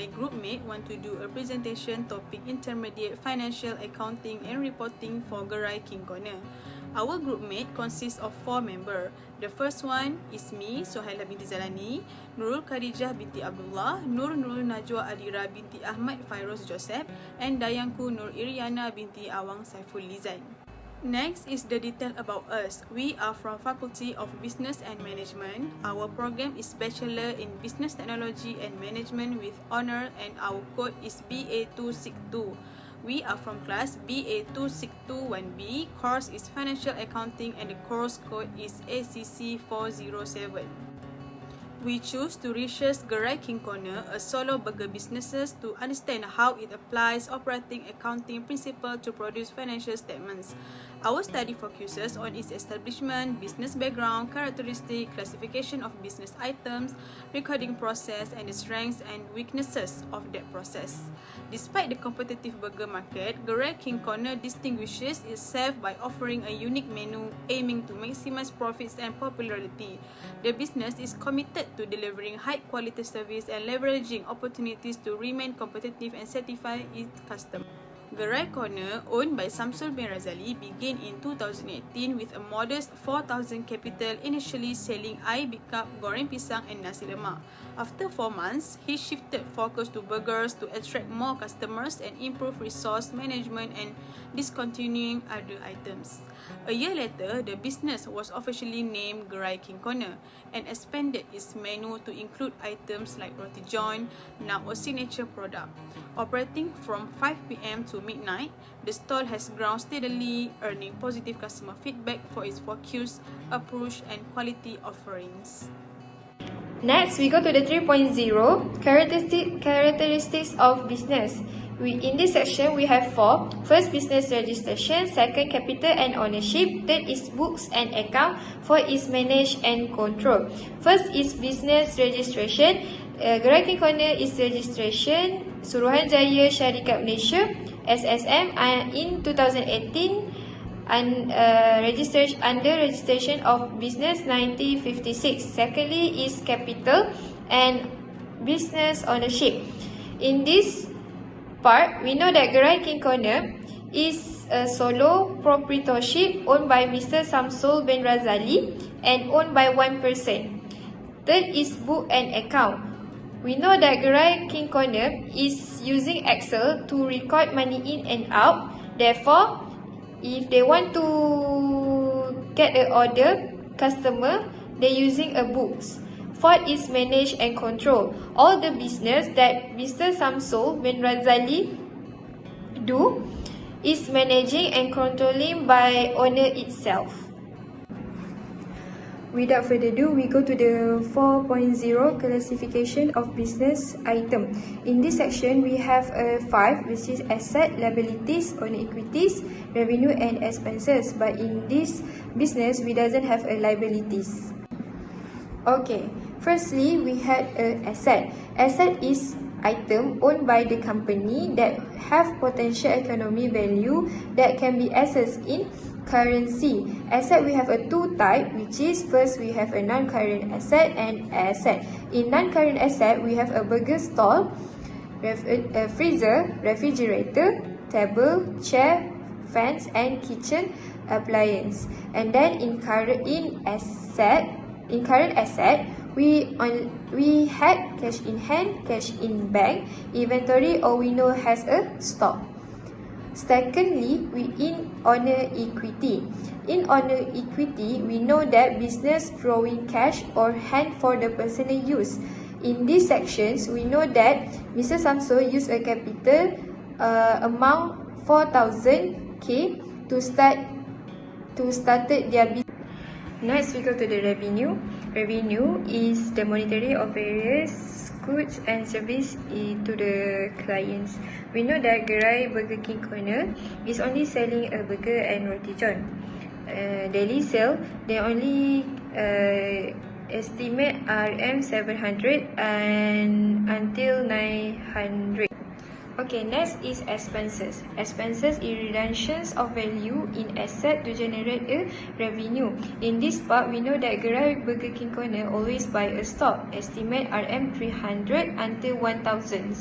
my group mate want to do a presentation topic intermediate financial accounting and reporting for Gerai King Corner. Our group mate consists of 4 members. The first one is me, Sohaila binti Zalani, Nurul Khadijah binti Abdullah, Nurul Najwa Adira binti Ahmad Fairoz Joseph, and Dayangku Nur Iriana binti Awang Saiful Lizan. Next is the detail about us. We are from Faculty of Business and Management. Our program is Bachelor in Business Technology and Management with Honour, and our code is BA262. We are from class BA2621B. Course is Financial Accounting and the course code is ACC407. We choose to research Gerai King Corner, a solo burger businesses, to understand how it applies operating accounting principle to produce financial statements. Our study focuses on its establishment, business background, characteristic, classification of business items, recording process, and the strengths and weaknesses of that process. Despite the competitive burger market, Gerai King Corner distinguishes itself by offering a unique menu aiming to maximize profits and popularity. The business is committed to delivering high-quality service and leveraging opportunities to remain competitive and satisfy its customers. Gerai Corner, owned by Samsul bin Razali, began in 2018 with a modest 4,000 capital, initially selling air bikap, goreng pisang and nasi lemak. After 4 months, he shifted focus to burgers to attract more customers and improve resource management and discontinuing other items. A year later, the business was officially named Gerai King Corner and expanded its menu to include items like roti john, now a signature product. Operating from 5 p.m. to midnight, the stall has grown steadily, earning positive customer feedback for its focused approach and quality offerings. Next, we go to the 3.0, characteristics of business. In this section, we have 4. First, business registration. Second, capital and ownership. Third is books and account. Fourth is manage and control. First is business registration. Gerai King Corner is registration Suruhanjaya Syarikat Malaysia SSM in 2018 and under registration of business 1956. Secondly is capital and business ownership. In this part, we know that Gerai King Corner is a solo proprietorship owned by Mr. Samsul bin Razali and owned by one person. Third is book and account. We know that Gerai King Corner is using Excel to record money in and out. Therefore, if they want to get an order, customer, they're using a books. Fourth is manage and control. All the business that Mr. Samsul bin Razali do is managing and controlling by owner itself. Without further ado, we go to the 4.0 classification of business item. In this section, we have 5, which is asset, liabilities, owner equities, revenue and expenses. But in this business, we doesn't have a liabilities. Okay, firstly, we had an asset. Asset is item owned by the company that have potential economic value that can be accessed in currency. Asset, we have a 2 type, which is first we have a non-current asset and asset. In non-current asset, we have a burger stall, a freezer, refrigerator, table, chair, fans and kitchen appliance. And then in current asset, we had cash in hand, cash in bank, inventory, or we know has a stock. Secondly, we in owner equity. In owner equity, we know that business drawing cash or hand for the personal use. In these sections, we know that Mr. Samsul used a capital amount 4,000 to started their business. Next, we go to the revenue. Revenue is the monetary of various goods and service to the clients. We know that Gerai Burger King Corner is only selling a burger and roti john. Daily sale, they only estimate RM 700 and until 900. Okay, next is expenses. Expenses is redemptions of value in asset to generate a revenue. In this part, we know that gerai Burger King Corner always buy a stock, estimate RM300 until 1000.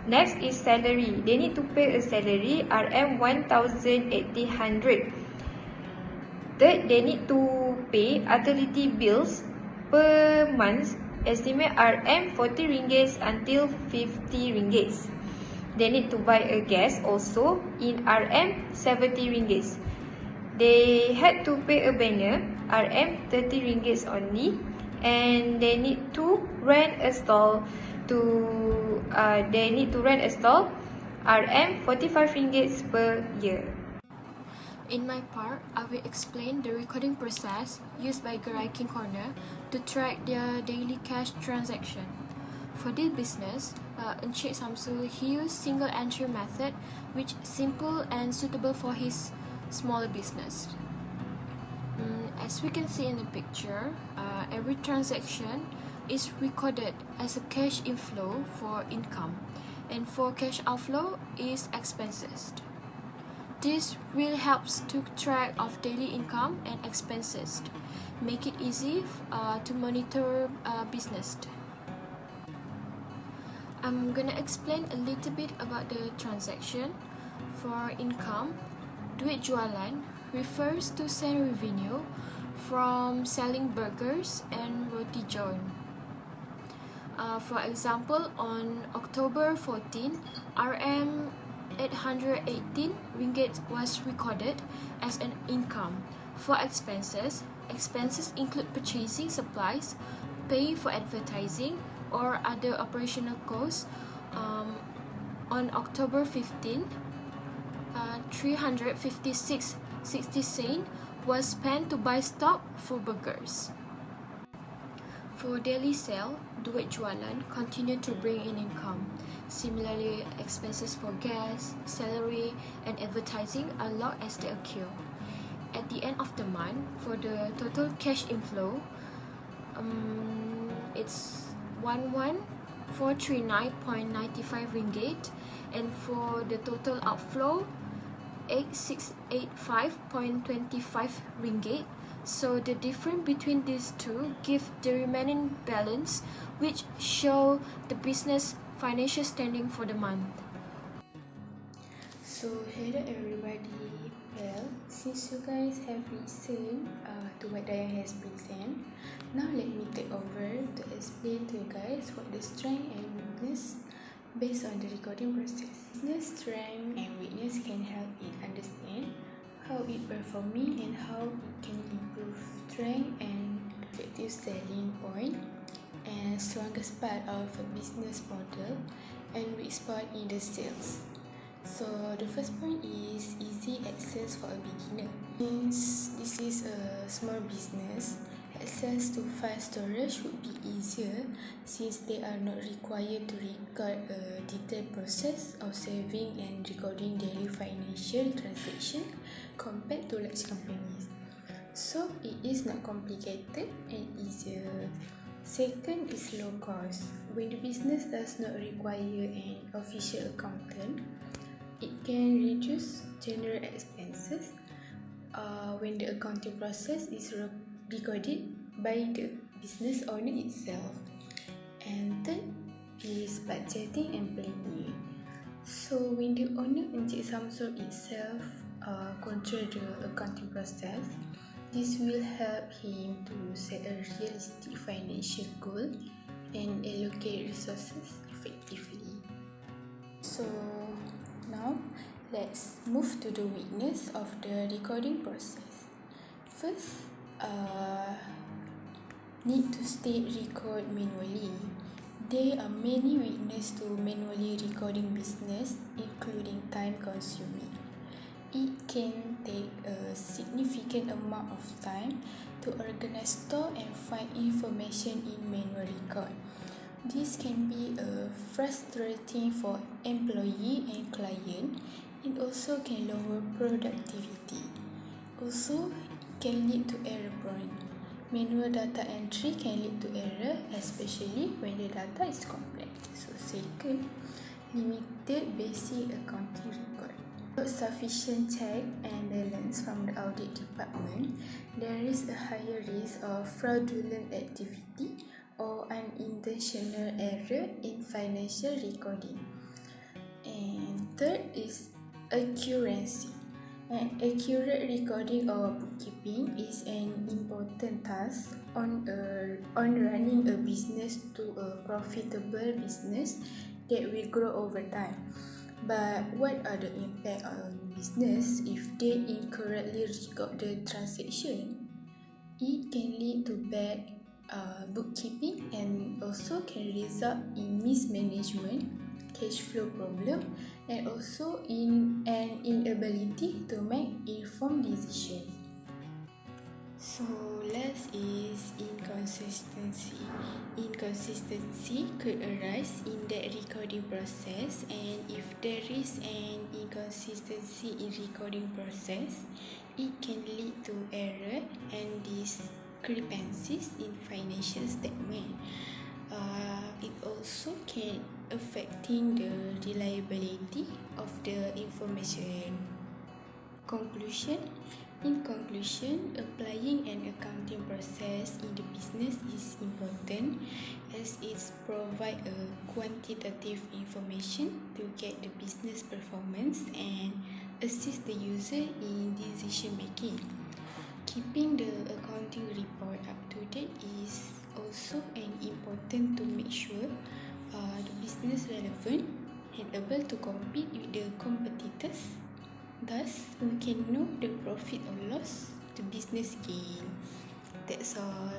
Next is salary. They need to pay a salary RM1800. Third, they need to pay utility bills per month, estimate RM40 until 50 ringgit. They need to buy a gas also in RM70. They had to pay a banner RM30 only, and they need to rent a stall RM45 per year. In my part, I will explain the recording process used by Gerai King Corner to track their daily cash transaction. For this business, Encik Samsul, he used single entry method, which is simple and suitable for his small business. As we can see in the picture, every transaction is recorded as a cash inflow for income, and for cash outflow is expenses. This really helps to track of daily income and expenses, make it easy to monitor business. I'm gonna explain a little bit about the transaction. For income, duit jualan refers to sale revenue from selling burgers and roti john. For example, on October 14, RM818 ringgit was recorded as an income. For expenses include purchasing supplies, paying for advertising, or other operational costs. On October 15, 356.60 was spent to buy stock for burgers. For daily sale, duit jualan continue to bring in income. Similarly, expenses for gas, salary, and advertising are logged as they occur. At the end of the month, for the total cash inflow, it's 11,439.95 ringgit, and for the total outflow 8,685.25 ringgit. So the difference between these two give the remaining balance, which show the business financial standing for the month. So hello everybody. Well, since you guys have listened to what Dayang has presented, now let me take over to explain to you guys what the strength and weakness based on the recording process. Business strength and weakness can help it understand how it performing and how it can improve. Strength and effective selling point and strongest part of a business model and weak spot in the sales. So the first point is easy access for a beginner. Since this is a small business, access to file storage would be easier since they are not required to record a detailed process of saving and recording daily financial transaction compared to large companies. So it is not complicated and easier. Second is low cost. When the business does not require an official accountant, it can reduce general expenses when the accounting process is recorded by the business owner itself. And third is budgeting and planning. So when the owner Encik Samsul itself control the accounting process, this will help him to set a realistic financial goal and allocate resources effectively. So now let's move to the weakness of the recording process. First, need to state record manually. There are many weaknesses to manually recording business, including time consuming. It can take a significant amount of time to organize, store and find information in manual record. This can be frustrating for employee and client. It also can lower productivity. Also, it can lead to error prone. Manual data entry can lead to error, especially when the data is complex. So second limited basic accounting record. Without sufficient check and balance from the audit department, there is a higher risk of fraudulent activity or unintentional error in financial recording. And third is accuracy. An accurate recording or bookkeeping is an important task on running a business to a profitable business that will grow over time. But what are the impact on business if they incorrectly record the transaction? It can lead to bad bookkeeping and also can result in mismanagement, cash flow problem, and also in an inability to make informed decisions. So last is inconsistency. Inconsistency could arise in that recording process, and if there is an inconsistency in recording process, it can lead to error and discrepancies in financial statement. It also can affecting the reliability of the information. In conclusion, applying an accounting process in the business is important as it provides a quantitative information to get the business performance and assist the user in decision making. Keeping the accounting report up to date is also an important to make sure the business relevant and able to compete with the competitors. Thus, we can know the profit or loss the business gain. That's all.